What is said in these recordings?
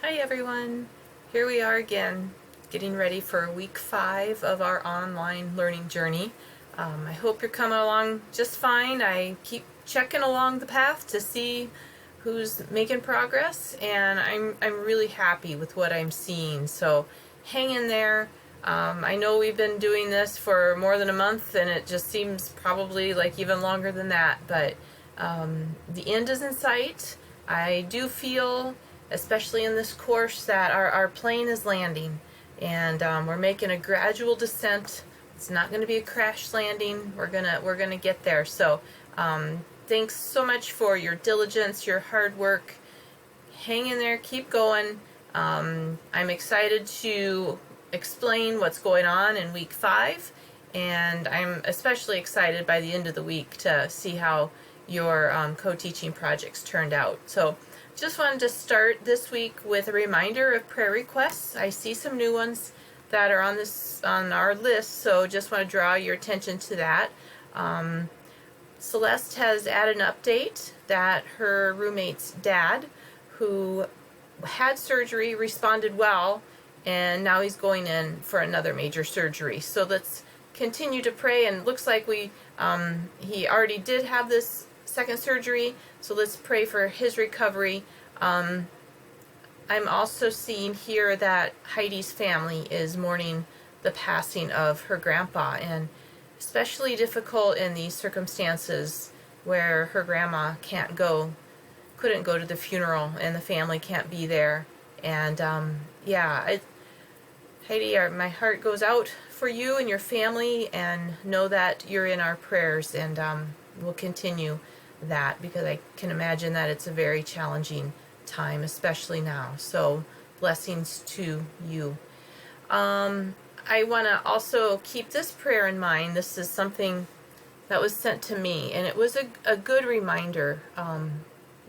Hi everyone! Here we are again, getting ready for week 5 of our online learning journey. I hope you're coming along just fine. I keep checking along the path to see who's making progress, and I'm really happy with what I'm seeing. So hang in there. I know we've been doing this for more than a month, and it just seems probably like even longer than that, but the end is in sight. I do feel, especially in this course, that our plane is landing, and we're making a gradual descent. It's not going to be a crash landing. We're gonna get there. So thanks so much for your diligence, your hard work. Hang in there, keep going. I'm excited to explain what's going on in week 5, and I'm especially excited by the end of the week to see how your co-teaching projects turned out. So just wanted to start this week with a reminder of prayer requests. I see some new ones that are on our list, so just want to draw your attention to that. Celeste has added an update that her roommate's dad, who had surgery, responded well, and now he's going in for another major surgery. So let's continue to pray, and it looks like he already did have this second surgery, so let's pray for his recovery. I'm also seeing here that Heidi's family is mourning the passing of her grandpa, and especially difficult in these circumstances where her grandma couldn't go to the funeral and the family can't be there. And Heidi, my heart goes out for you and your family, and know that you're in our prayers, and we'll continue that, because I can imagine that it's a very challenging time, especially now. So blessings to you. I want to also keep this prayer in mind. This is something that was sent to me, and it was a good reminder,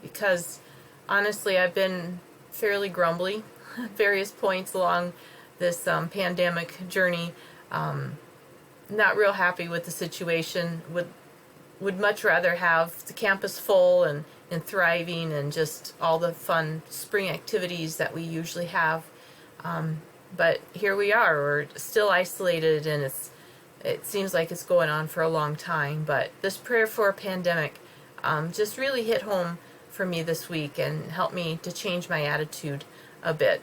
because honestly I've been fairly grumbly at various points along this pandemic journey. Not real happy with the situation. Would much rather have the campus full and thriving, and just all the fun spring activities that we usually have. But here we are. We're still isolated, and it seems like it's going on for a long time. But this prayer for a pandemic just really hit home for me this week and helped me to change my attitude a bit.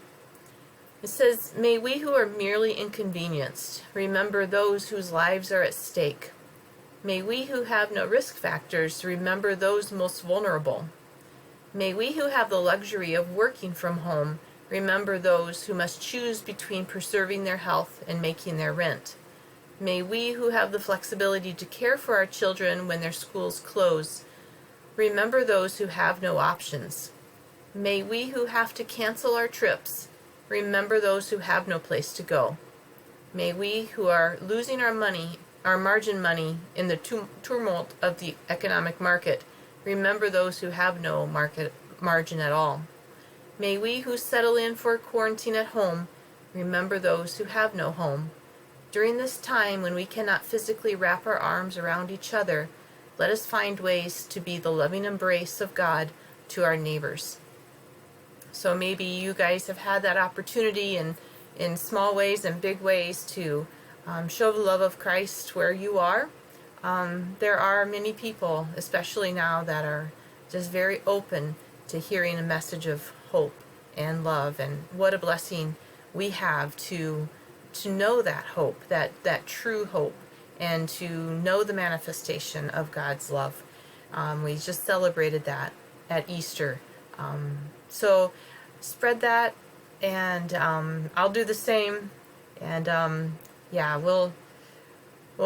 It says, "May we who are merely inconvenienced remember those whose lives are at stake. May we who have no risk factors remember those most vulnerable. May we who have the luxury of working from home remember those who must choose between preserving their health and making their rent. May we who have the flexibility to care for our children when their schools close remember those who have no options. May we who have to cancel our trips remember those who have no place to go. May we who are losing our margin money in the turmoil of the economic market remember those who have no market margin at all. May we who settle in for quarantine at home remember those who have no home. During this time when we cannot physically wrap our arms around each other, let us find ways to be the loving embrace of God to our neighbors." So maybe you guys have had that opportunity in small ways and big ways to show the love of Christ where you are. There are many people, especially now, that are just very open to hearing a message of hope and love, and what a blessing we have to know that hope, that true hope, and to know the manifestation of God's love. We just celebrated that at Easter. So spread that, and I'll do the same, and we'll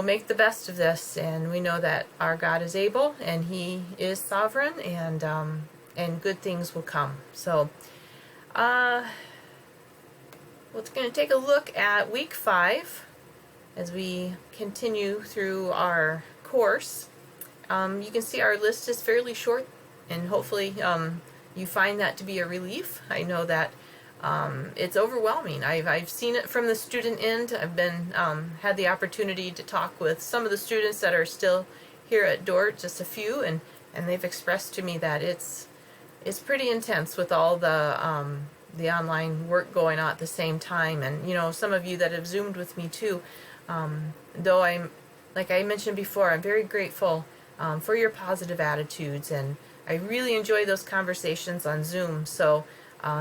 make the best of this, and we know that our God is able, and He is sovereign, and good things will come. So we're going to take a look at week 5 as we continue through our course. You can see our list is fairly short, and hopefully you find that to be a relief. I know that it's overwhelming. I've seen it from the student end. I've been had the opportunity to talk with some of the students that are still here at Dort, just a few, and they've expressed to me that it's pretty intense with all the the online work going on at the same time. And some of you that have Zoomed with me too, though I'm, like I mentioned before, I'm very grateful for your positive attitudes, and I really enjoy those conversations on Zoom. So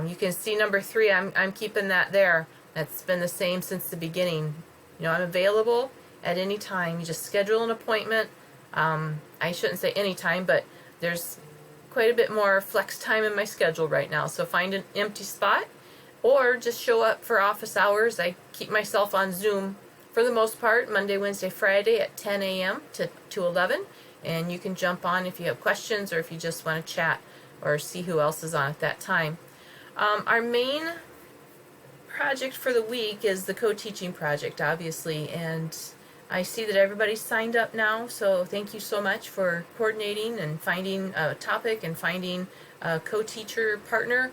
you can see number 3, I'm keeping that there. That's been the same since the beginning. I'm available at any time. You just schedule an appointment. I shouldn't say any time, but there's quite a bit more flex time in my schedule right now. So find an empty spot or just show up for office hours. I keep myself on Zoom for the most part, Monday, Wednesday, Friday at 10 a.m. to 11. And you can jump on if you have questions or if you just want to chat or see who else is on at that time. Our main project for the week is the co-teaching project, obviously, and I see that everybody's signed up now, so thank you so much for coordinating and finding a topic and finding a co-teacher partner.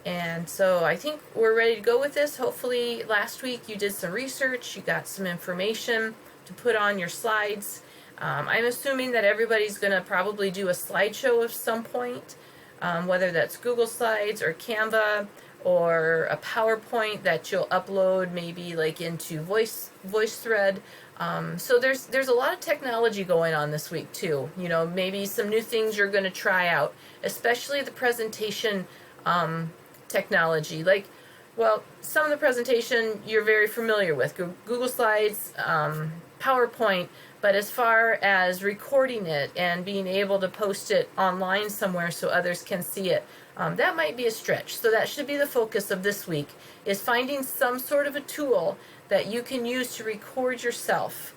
And so I think we're ready to go with this. Hopefully last week you did some research, you got some information to put on your slides. I'm assuming that everybody's going to probably do a slideshow at some point, whether that's Google Slides or Canva or a PowerPoint that you'll upload maybe like into VoiceThread. So there's a lot of technology going on this week too. Maybe some new things you're going to try out, especially the presentation technology. Some of the presentation you're very familiar with, Google Slides, PowerPoint, but as far as recording it and being able to post it online somewhere so others can see it, that might be a stretch. So that should be the focus of this week, is finding some sort of a tool that you can use to record yourself.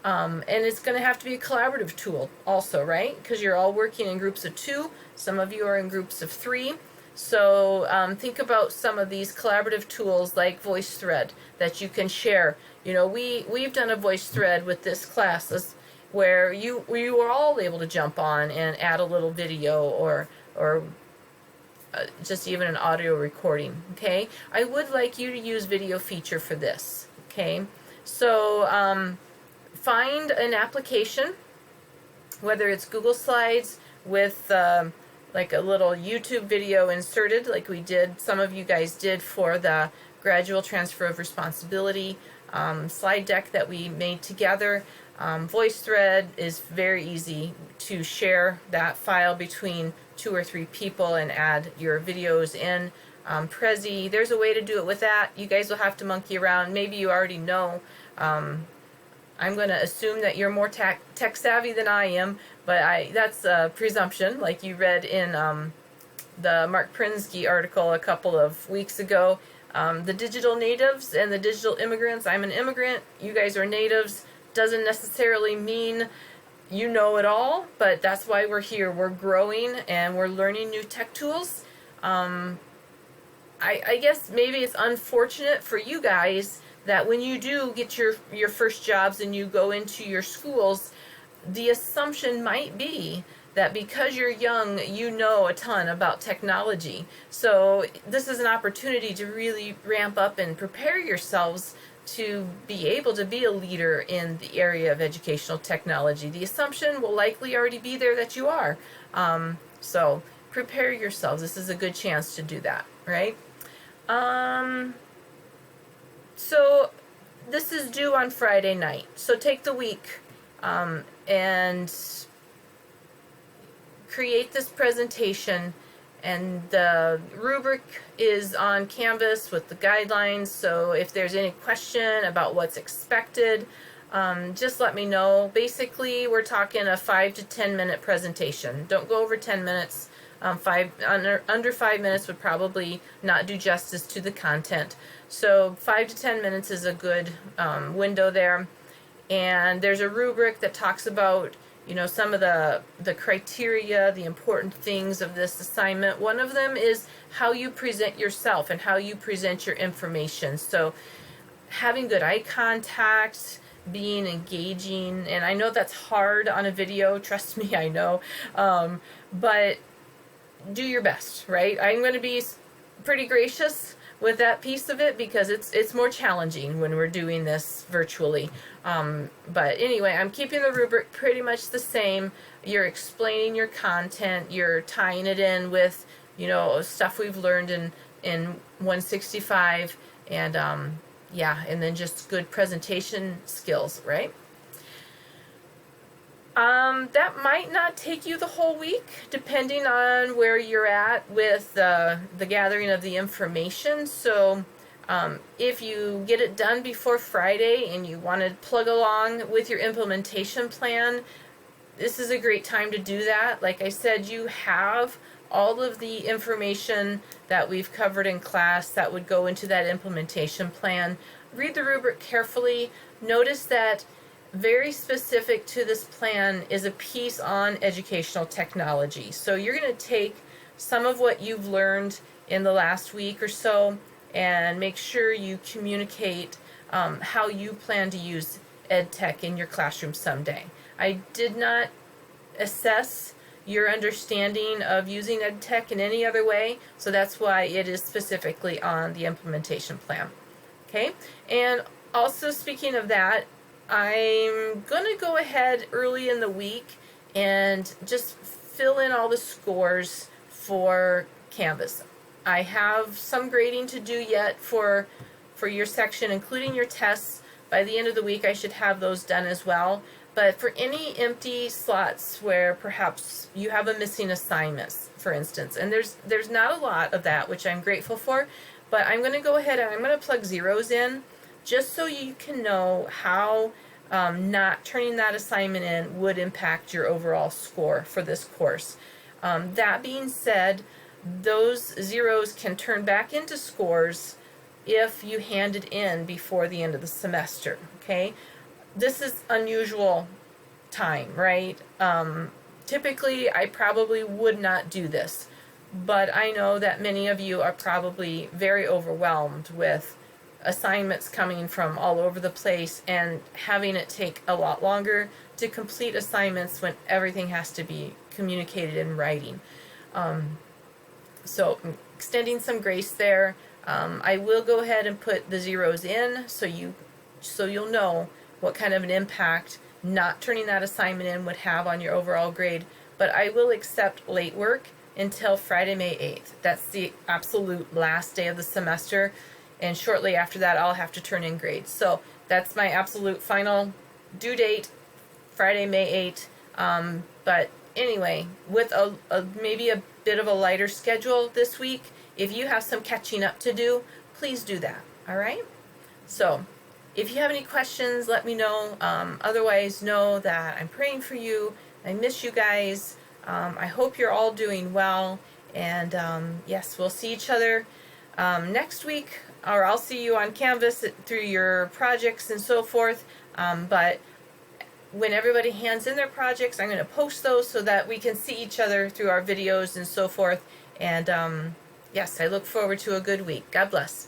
And it's going to have to be a collaborative tool also, right? Because you're all working in groups of 2. Some of you are in groups of 3. So think about some of these collaborative tools like VoiceThread that you can share. We've done a VoiceThread with this class where you were all able to jump on and add a little video or just even an audio recording. Okay, I would like you to use video feature for this. Okay, so find an application, whether it's Google Slides with like a little YouTube video inserted, like we did, some of you guys did for the gradual transfer of responsibility slide deck that we made together. VoiceThread is very easy to share that file between 2 or 3 people and add your videos in. Prezi, there's a way to do it with that. You guys will have to monkey around. Maybe you already know. I'm going to assume that you're more tech savvy than I am, but that's a presumption, like you read in the Mark Prinsky article a couple of weeks ago. The digital natives and the digital immigrants. I'm an immigrant, you guys are natives. Doesn't necessarily mean you know it all, but that's why we're here. We're growing and we're learning new tech tools. I guess maybe it's unfortunate for you guys that when you do get your first jobs and you go into your schools, the assumption might be that because you're young, you know a ton about technology. So this is an opportunity to really ramp up and prepare yourselves to be able to be a leader in the area of educational technology. The assumption will likely already be there that you are. So prepare yourselves. This is a good chance to do that, right? So this is due on Friday night. So take the week and create this presentation, and the rubric is on Canvas with the guidelines. So if there's any question about what's expected, just let me know. Basically, we're talking a 5 to 10 minute presentation. Don't go over 10 minutes. Under 5 minutes would probably not do justice to the content. So 5 to 10 minutes is a good window there. And there's a rubric that talks about some of the criteria, the important things of this assignment. One of them is how you present yourself and how you present your information. So having good eye contact, being engaging, and I know that's hard on a video, trust me, I know, but do your best, right? I'm going to be pretty gracious with that piece of it because it's more challenging when we're doing this virtually. But anyway, I'm keeping the rubric pretty much the same. You're explaining your content, you're tying it in with stuff we've learned in in 165, and yeah, and then just good presentation skills, right? That might not take you the whole week, depending on where you're at with the gathering of the information. So if you get it done before Friday and you want to plug along with your implementation plan, this is a great time to do that. Like I said, you have all of the information that we've covered in class that would go into that implementation plan. Read the rubric carefully. Notice that very specific to this plan is a piece on educational technology. So you're going to take some of what you've learned in the last week or so and make sure you communicate how you plan to use EdTech in your classroom someday. I did not assess your understanding of using EdTech in any other way, so that's why it is specifically on the implementation plan. Okay, and also speaking of that, I'm going to go ahead early in the week and just fill in all the scores for Canvas. I have some grading to do yet for your section, including your tests. By the end of the week, I should have those done as well. But for any empty slots where perhaps you have a missing assignment, for instance, and there's not a lot of that, which I'm grateful for, but I'm going to go ahead and I'm going to plug zeros in just so you can know how not turning that assignment in would impact your overall score for this course. That being said, those zeros can turn back into scores if you hand it in before the end of the semester, okay? This is unusual time, right? Typically, I probably would not do this, but I know that many of you are probably very overwhelmed with assignments coming from all over the place and having it take a lot longer to complete assignments when everything has to be communicated in writing. So I'm extending some grace there. I will go ahead and put the zeros in so you'll know what kind of an impact not turning that assignment in would have on your overall grade. But I will accept late work until Friday, May 8th. That's the absolute last day of the semester. And shortly after that, I'll have to turn in grades. So that's my absolute final due date, Friday, May 8th. But anyway, with maybe a bit of a lighter schedule this week, if you have some catching up to do, please do that. All right? So if you have any questions, let me know. Otherwise, know that I'm praying for you. I miss you guys. I hope you're all doing well. And yes, we'll see each other next week, or I'll see you on Canvas through your projects and so forth. But when everybody hands in their projects, I'm going to post those so that we can see each other through our videos and so forth. And yes, I look forward to a good week. God bless.